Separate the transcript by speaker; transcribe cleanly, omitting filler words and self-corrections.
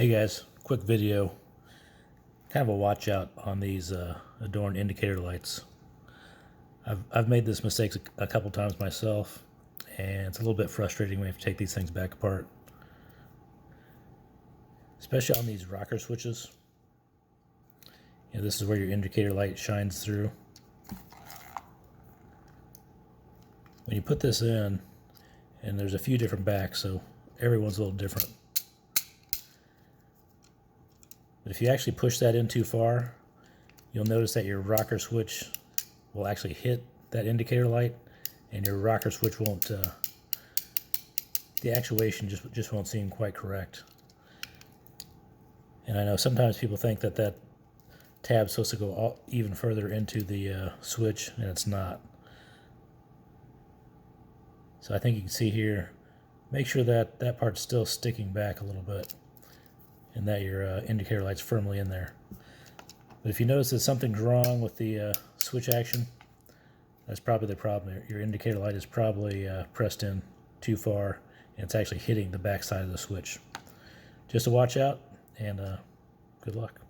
Speaker 1: Hey guys, quick video, kind of a watch out on these Adorne indicator lights. I've made this mistake a couple times myself, and it's a little bit frustrating when you have to take these things back apart, especially on these rocker switches. You know, this is where your indicator light shines through. When you put this in, and there's a few different backs, so everyone's a little different. But if you actually push that in too far, you'll notice that your rocker switch will actually hit that indicator light, and your rocker switch won't, the actuation just won't seem quite correct. And I know sometimes people think that that tab's supposed to go even further into the switch, and it's not. So I think you can see here, make sure that that part's still sticking back a little bit, and that your indicator light's firmly in there. But if you notice that something's wrong with the switch action, that's probably the problem. Your indicator light is probably pressed in too far, and it's actually hitting the back side of the switch. Just to watch out, and good luck.